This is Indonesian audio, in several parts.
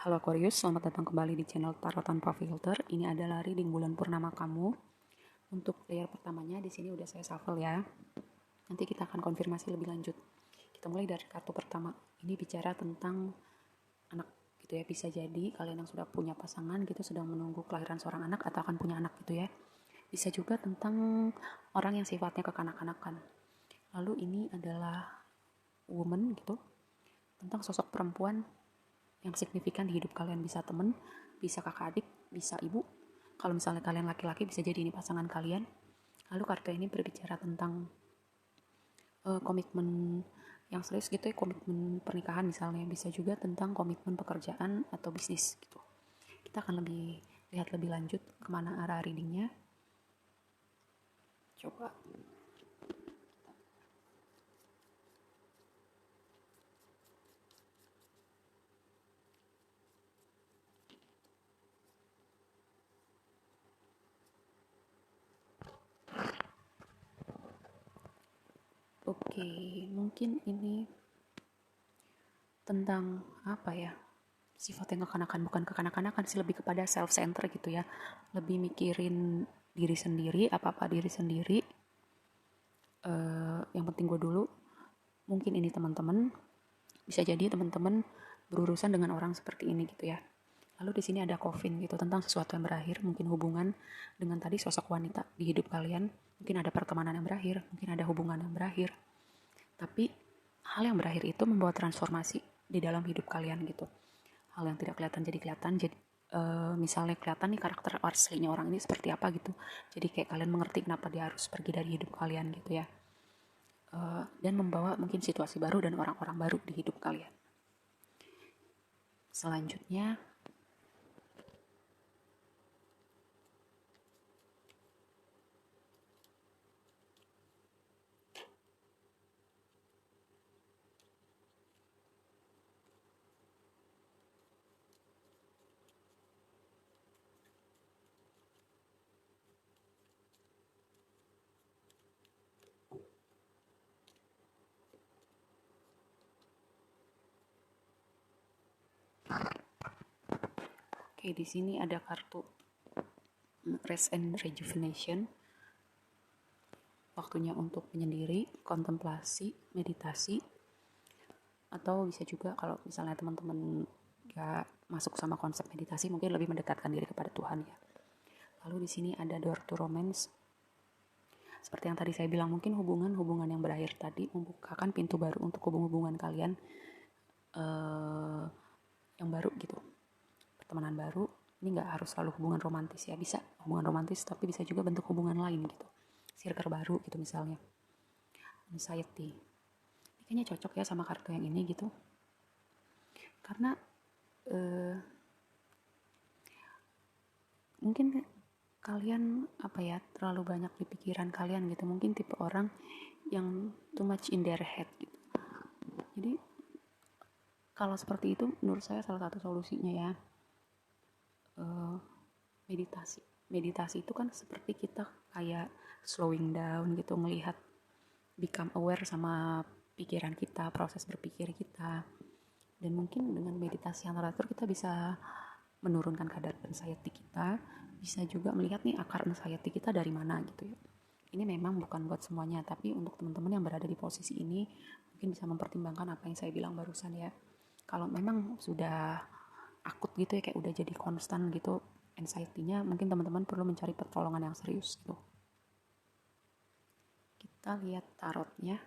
Halo Aquarius, selamat datang kembali di channel Tarot Tanpa Filter. Ini adalah reading bulan purnama kamu. Untuk layer pertamanya di sini udah saya shuffle ya. Nanti kita akan konfirmasi lebih lanjut. Kita mulai dari kartu pertama. Ini bicara tentang anak gitu ya. Bisa jadi kalian yang sudah punya pasangan gitu sedang menunggu kelahiran seorang anak atau akan punya anak gitu ya. Bisa juga tentang orang yang sifatnya kekanak-kanakan. Lalu ini adalah woman gitu. Tentang sosok perempuan yang signifikan di hidup kalian, bisa temen, bisa kakak adik, bisa ibu. Kalau misalnya kalian laki-laki bisa jadi ini pasangan kalian. Lalu kartu ini berbicara tentang komitmen yang serius gitu ya, komitmen pernikahan misalnya, bisa juga tentang komitmen pekerjaan atau bisnis gitu. Kita akan lihat lebih lanjut kemana arah readingnya. Coba. Oke, mungkin ini tentang apa ya, sifat yang kekanakan, bukan kekanak-kanakan sih, lebih kepada self center gitu ya, lebih mikirin diri sendiri, apa-apa diri sendiri. Yang penting gue dulu. Mungkin ini teman-teman, bisa jadi teman-teman berurusan dengan orang seperti ini gitu ya. Lalu di sini ada coffin gitu, tentang sesuatu yang berakhir, mungkin hubungan dengan tadi sosok wanita di hidup kalian, mungkin ada pertemanan yang berakhir, mungkin ada hubungan yang berakhir. Tapi hal yang berakhir itu membawa transformasi di dalam hidup kalian gitu. Hal yang tidak kelihatan jadi kelihatan. Jadi misalnya kelihatan nih karakter aslinya orang ini seperti apa gitu. Jadi kayak kalian mengerti kenapa dia harus pergi dari hidup kalian gitu ya. Dan membawa mungkin situasi baru dan orang-orang baru di hidup kalian. Selanjutnya, oke, di sini ada kartu Rest and Rejuvenation. Waktunya untuk menyendiri, kontemplasi, meditasi. Atau bisa juga kalau misalnya teman-teman gak masuk sama konsep meditasi, mungkin lebih mendekatkan diri kepada Tuhan ya. Lalu di sini ada door to romance. Seperti yang tadi saya bilang, mungkin hubungan yang berakhir tadi membukakan pintu baru untuk hubungan kalian yang baru gitu. Pertemanan baru, ini gak harus selalu hubungan romantis ya, bisa hubungan romantis tapi bisa juga bentuk hubungan lain gitu. Circle baru gitu misalnya. Anxiety. Ini kayaknya cocok ya sama kartu yang ini gitu. Karena mungkin kalian apa ya, terlalu banyak di pikiran kalian gitu. Mungkin tipe orang yang too much in their head gitu. Jadi kalau seperti itu menurut saya salah satu solusinya ya meditasi itu kan seperti kita kayak slowing down gitu, melihat, become aware sama pikiran kita, proses berpikir kita. Dan mungkin dengan meditasi yang teratur kita bisa menurunkan kadar anxiety kita, bisa juga melihat nih akar anxiety kita dari mana gitu ya. Ini memang bukan buat semuanya, tapi untuk teman-teman yang berada di posisi ini mungkin bisa mempertimbangkan apa yang saya bilang barusan ya. Kalau memang sudah akut gitu ya, kayak udah jadi konstan gitu anxiety-nya, mungkin teman-teman perlu mencari pertolongan yang serius gitu. Kita lihat tarotnya.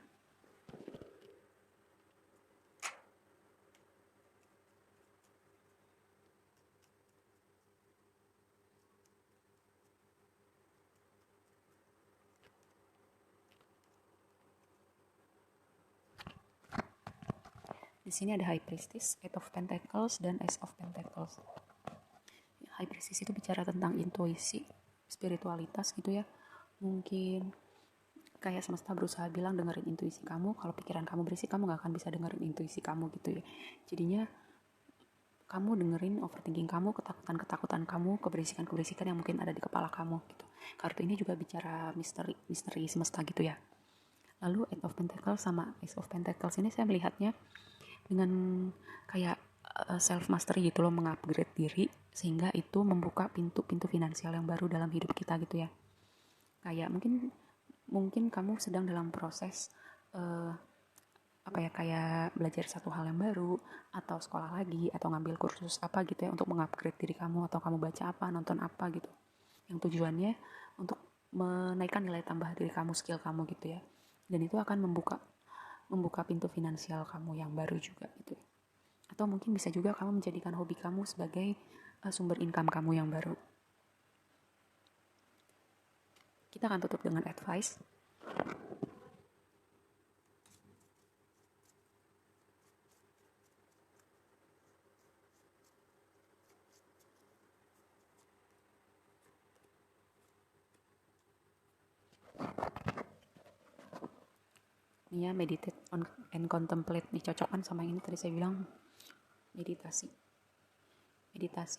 Di sini ada High Priestess, Eight of Pentacles, dan Ace of Pentacles. High Priestess itu bicara tentang intuisi, spiritualitas gitu ya. Mungkin kayak semesta berusaha bilang dengerin intuisi kamu. Kalau pikiran kamu berisik, kamu gak akan bisa dengerin intuisi kamu gitu ya. Jadinya kamu dengerin overthinking kamu, ketakutan-ketakutan kamu, keberisikan-keberisikan yang mungkin ada di kepala kamu gitu. Kartu ini juga bicara misteri semesta gitu ya. Lalu Eight of Pentacles sama Ace of Pentacles ini saya melihatnya dengan kayak self mastery gitu loh, mengupgrade diri sehingga itu membuka pintu-pintu finansial yang baru dalam hidup kita gitu ya. Kayak mungkin kamu sedang dalam proses kayak belajar satu hal yang baru atau sekolah lagi atau ngambil kursus apa gitu ya untuk mengupgrade diri kamu, atau kamu baca apa, nonton apa gitu yang tujuannya untuk menaikkan nilai tambah diri kamu, skill kamu gitu ya. Dan itu akan membuka pintu finansial kamu yang baru juga gitu. Atau mungkin bisa juga kamu menjadikan hobi kamu sebagai sumber income kamu yang baru. Kita akan tutup dengan advice. Ini ya, meditate on and contemplate. Dicocokkan sama ini tadi saya bilang meditasi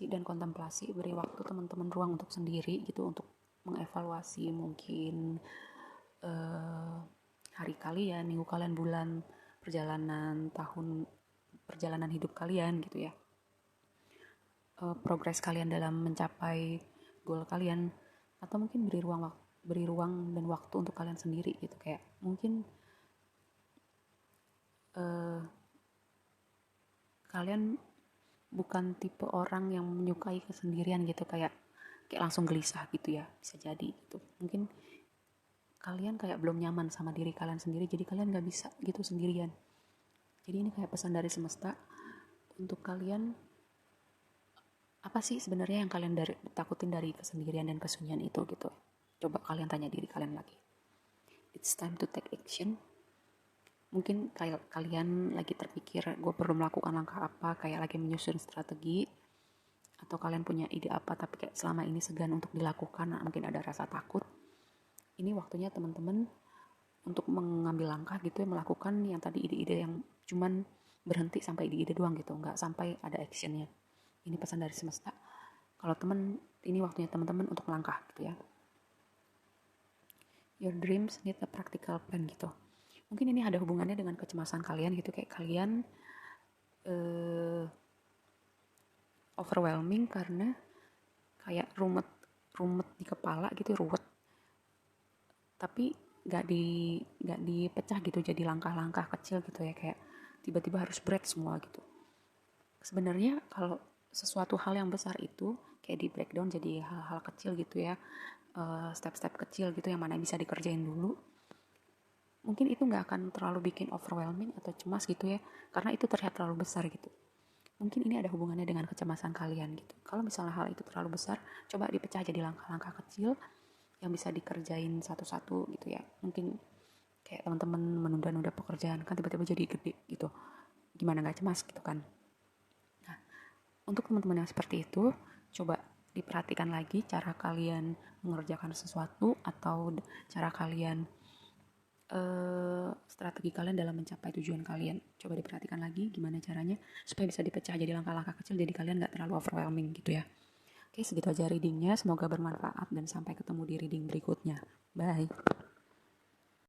dan kontemplasi. Beri waktu teman-teman ruang untuk sendiri gitu, untuk mengevaluasi mungkin hari kalian, minggu kalian, bulan, perjalanan hidup kalian gitu ya, progres kalian dalam mencapai goal kalian. Atau mungkin beri ruang dan waktu untuk kalian sendiri gitu. Kayak mungkin kalian bukan tipe orang yang menyukai kesendirian gitu, kayak langsung gelisah gitu ya, bisa jadi gitu. Mungkin kalian kayak belum nyaman sama diri kalian sendiri, jadi kalian gak bisa gitu sendirian. Jadi ini kayak pesan dari semesta untuk kalian. Apa sih sebenarnya yang kalian takutin dari kesendirian dan kesunyian itu gitu. Coba kalian tanya diri kalian lagi. It's time to take action. Mungkin kayak kalian lagi terpikir, gue perlu melakukan langkah apa, kayak lagi menyusun strategi, atau kalian punya ide apa tapi kayak selama ini segan untuk dilakukan, mungkin ada rasa takut. Ini waktunya teman-teman untuk mengambil langkah gitu ya, melakukan yang tadi ide-ide yang cuman berhenti sampai ide-ide doang gitu, nggak sampai ada actionnya. Ini pesan dari semesta. Kalau ini waktunya teman-teman untuk melangkah gitu ya. Your dreams need a practical plan gitu. Mungkin ini ada hubungannya dengan kecemasan kalian gitu, kayak kalian overwhelming karena kayak rumet di kepala gitu, ruwet. Tapi gak dipecah gitu jadi langkah-langkah kecil gitu ya, kayak tiba-tiba harus break semua gitu. Sebenarnya kalau sesuatu hal yang besar itu kayak di breakdown jadi hal-hal kecil gitu ya, step-step kecil gitu yang mana bisa dikerjain dulu. Mungkin itu gak akan terlalu bikin overwhelming atau cemas gitu ya, karena itu terlihat terlalu besar gitu. Mungkin ini ada hubungannya dengan kecemasan kalian gitu. Kalau misalnya hal itu terlalu besar, coba dipecah jadi langkah-langkah kecil yang bisa dikerjain satu-satu gitu ya. Mungkin kayak teman-teman menunda-nunda pekerjaan kan tiba-tiba jadi gede gitu, gimana gak cemas gitu kan. Nah, untuk teman-teman yang seperti itu, coba diperhatikan lagi cara kalian mengerjakan sesuatu, atau cara kalian strategi kalian dalam mencapai tujuan kalian. Coba diperhatikan lagi gimana caranya supaya bisa dipecah jadi langkah-langkah kecil, jadi kalian gak terlalu overwhelming gitu ya. Oke, segitu aja readingnya, semoga bermanfaat dan sampai ketemu di reading berikutnya. Bye.